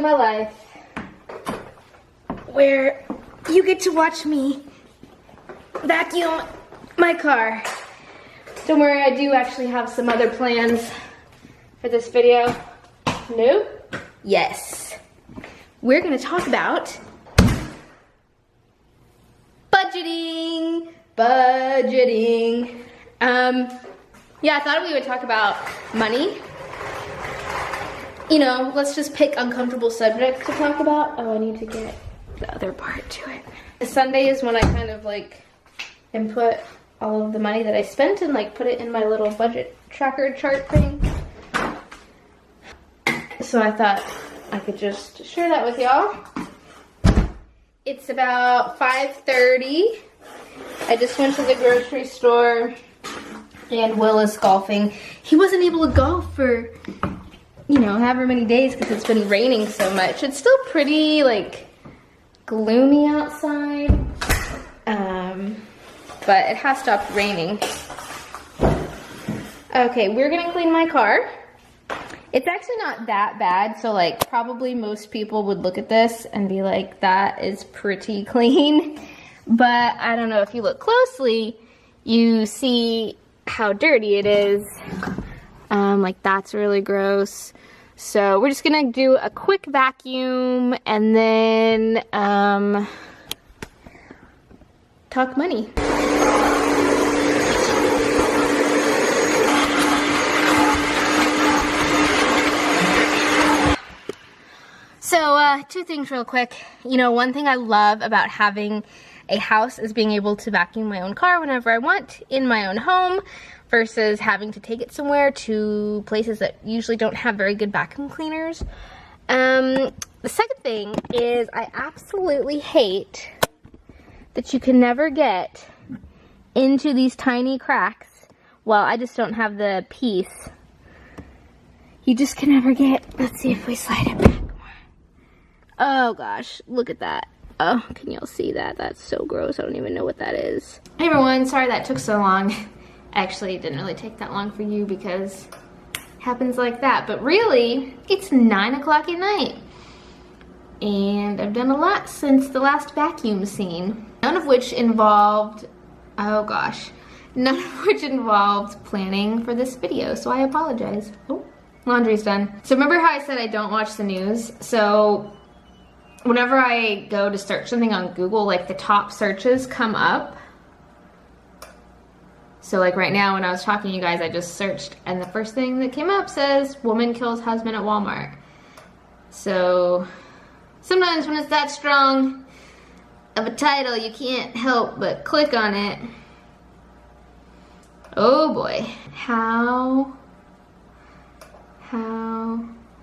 my life where you get to watch me vacuum my car. Don't worry, I do actually have some other plans for this video. No? Yes. We're gonna talk about budgeting. Yeah, I thought we would talk about money. You know, let's just pick uncomfortable subjects to talk about. Oh, I need to get the other part to it. Sunday is when I kind of like input all of the money that I spent and like put it in my little budget tracker chart thing. So I thought I could just share that with y'all. It's about 5:30. I just went to the grocery store and Will is golfing. He wasn't able to golf for, you know, however many days because it's been raining so much. It's still pretty like gloomy outside, but it has stopped raining. Okay, we're gonna clean my car. It's actually not that bad, so like probably most people would look at this and be like, that is pretty clean. But I don't know, if you look closely, you see how dirty it is. Like that's really gross. So we're just gonna do a quick vacuum and then talk money. So two things real quick. You know, one thing I love about having a house is being able to vacuum my own car whenever I want in my own home versus having to take it somewhere to places that usually don't have very good vacuum cleaners. The second thing is I absolutely hate that you can never get into these tiny cracks. Well, I just don't have the piece. You just can never get, let's see if we slide it back more. Oh gosh, look at that. Oh, can y'all see that? That's so gross. I don't even know what that is. Hey everyone, sorry that took so long. Actually, it didn't really take that long for you because it happens like that. But really, it's 9 o'clock at night. And I've done a lot since the last vacuum scene. None of which involved, oh gosh, none of which involved planning for this video. So I apologize. Oh, laundry's done. So remember how I said I don't watch the news? So whenever I go to search something on Google, like the top searches come up. So like right now when I was talking to you guys, I just searched and the first thing that came up says, woman kills husband at Walmart. So sometimes when it's that strong of a title, you can't help but click on it. Oh boy. How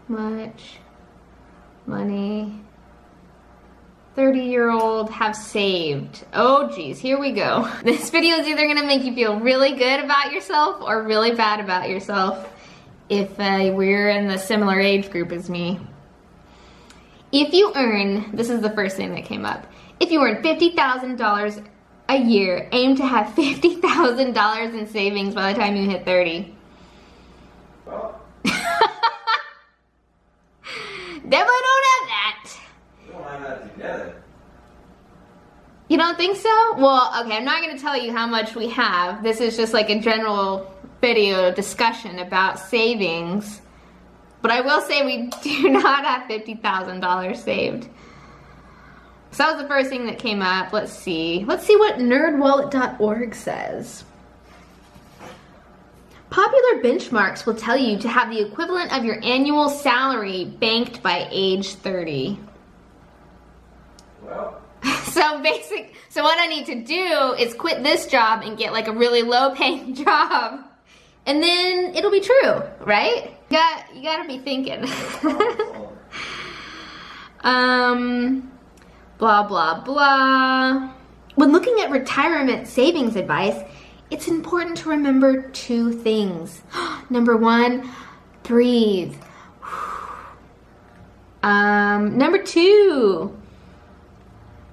much money 30-year-old have saved? Oh geez, here we go. This video is either gonna make you feel really good about yourself or really bad about yourself if we're in the similar age group as me. If you earn, this is the first thing that came up, if you earn $50,000 a year, aim to have $50,000 in savings by the time you hit 30. Well, Definitely don't have that. we don't have that together. You don't think so? Well, okay, I'm not going to tell you how much we have. This is just like a general video discussion about savings. But I will say we do not have $50,000 saved. So that was the first thing that came up. Let's see. Let's see what nerdwallet.org says. Popular benchmarks will tell you to have the equivalent of your annual salary banked by age 30. Well, So what I need to do is quit this job and get like a really low paying job. And then it'll be true, right? You gotta be thinking. Blah, blah, blah. When looking at retirement savings advice, it's important to remember two things. Number one, breathe. Number two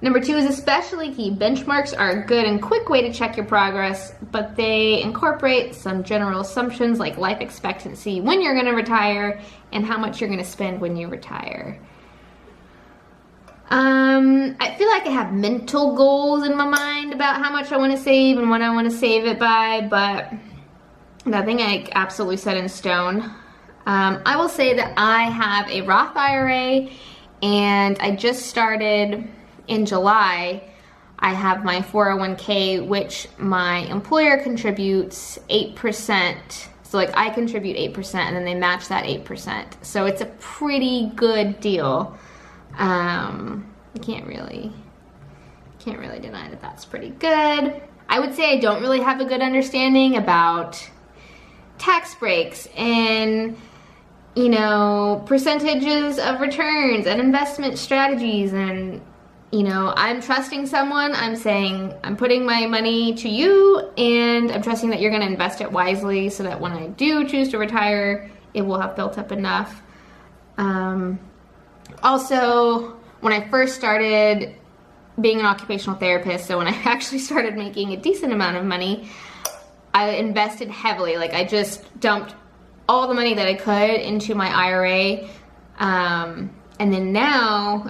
is especially key. Benchmarks are a good and quick way to check your progress, but they incorporate some general assumptions like life expectancy, when you're gonna retire, and how much you're gonna spend when you retire. I feel like I have mental goals in my mind about how much I want to save and when I want to save it by, but nothing like absolutely set in stone. I will say that I have a Roth IRA, and I just started in July. I have my 401k, which my employer contributes 8%. So like I contribute 8% and then they match that 8%. So it's a pretty good deal. You can't really deny that that's pretty good. I would say I don't really have a good understanding about tax breaks and, you know, percentages of returns and investment strategies, and, you know, I'm trusting someone. I'm saying I'm putting my money to you, and I'm trusting that you're going to invest it wisely so that when I do choose to retire, it will have built up enough. Also, when I first started being an occupational therapist, so when I actually started making a decent amount of money, I invested heavily. Like I just dumped all the money that I could into my IRA. And then now,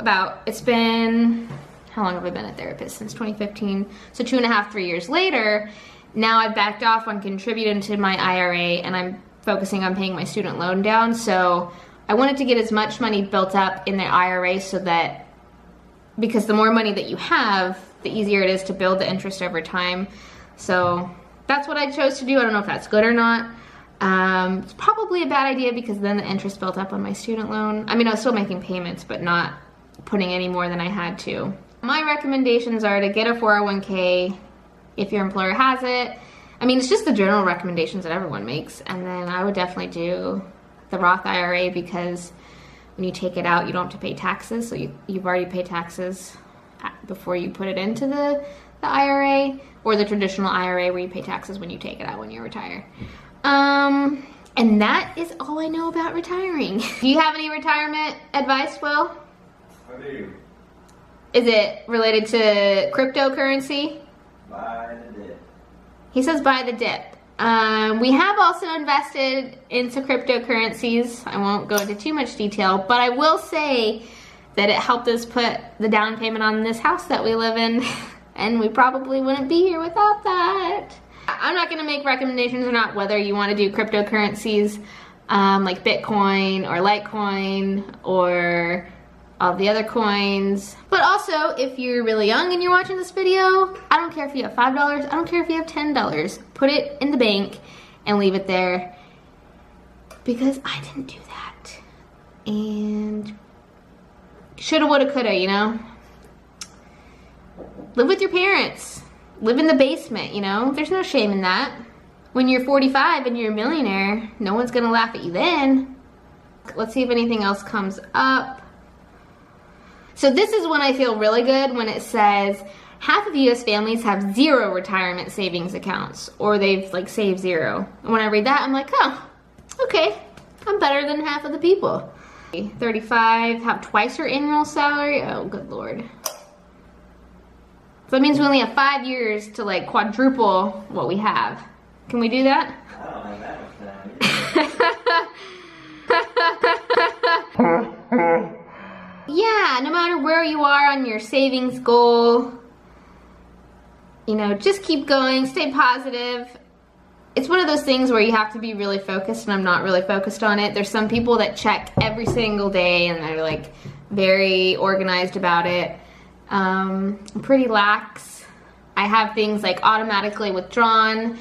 it's been, how long have I been a therapist? Since 2015. So 2.5, 3 years later, now I've backed off on contributing to my IRA, and I'm focusing on paying my student loan down. So I wanted to get as much money built up in the IRA so that, because the more money that you have, the easier it is to build the interest over time. So that's what I chose to do. I don't know if that's good or not. It's probably a bad idea because then the interest built up on my student loan. I mean, I was still making payments, but not putting any more than I had to. My recommendations are to get a 401k if your employer has it. I mean, it's just the general recommendations that everyone makes. And then I would definitely do the Roth IRA, because when you take it out, you don't have to pay taxes. So you've already paid taxes before you put it into the IRA, or the traditional IRA where you pay taxes when you take it out when you retire. And that is all I know about retiring. Do you have any retirement advice, Will? I do. Is it related to cryptocurrency? Buy the dip. He says buy the dip. We have also invested into cryptocurrencies. I won't go into too much detail, but I will say that it helped us put the down payment on this house that we live in, and we probably wouldn't be here without that. I'm not gonna make recommendations or not whether you wanna do cryptocurrencies like Bitcoin or Litecoin or all the other coins. But also, if you're really young and you're watching this video, I don't care if you have $5, I don't care if you have $10. Put it in the bank and leave it there, because I didn't do that. And shoulda, woulda, coulda, you know? Live with your parents. Live in the basement, you know? There's no shame in that. When you're 45 and you're a millionaire, no one's gonna laugh at you then. Let's see if anything else comes up. So this is when I feel really good, when it says half of US families have 0 retirement savings accounts, or they've like saved 0. And when I read that, I'm like, oh, okay, I'm better than half of the people. 35 have twice your annual salary. Oh, good Lord. So that means we only have 5 years to like quadruple what we have. Can we do that? I don't have that much time. Yeah, no matter where you are on your savings goal, you know, just keep going, stay positive. It's one of those things where you have to be really focused, and I'm not really focused on it. There's some people that check every single day and they're like very organized about it. I'm pretty lax. I have things like automatically withdrawn,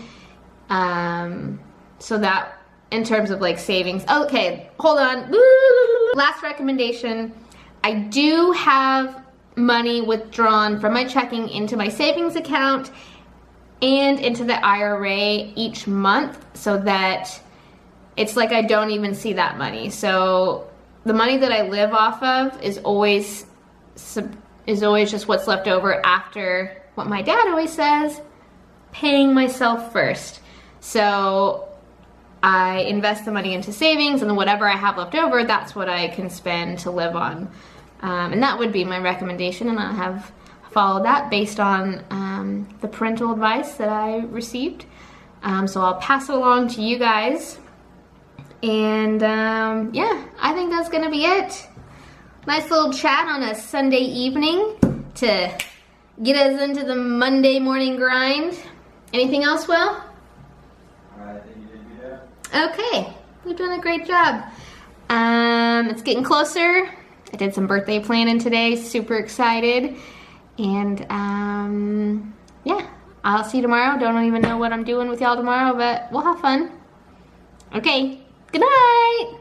so that in terms of like savings. Okay, hold on. Last recommendation. I do have money withdrawn from my checking into my savings account and into the IRA each month, so that it's like I don't even see that money. So the money that I live off of is always just what's left over after what my dad always says, paying myself first. So I invest the money into savings, and then whatever I have left over, that's what I can spend to live on. And that would be my recommendation, and I have followed that based on the parental advice that I received. So I'll pass it along to you guys. And yeah, I think that's gonna be it. Nice little chat on a Sunday evening to get us into the Monday morning grind. Anything else, Will? I think you did a good job. Okay, you're doing a great job. It's getting closer. I did some birthday planning today, super excited. And yeah, I'll see you tomorrow. Don't even know what I'm doing with y'all tomorrow, but we'll have fun. Okay, good night.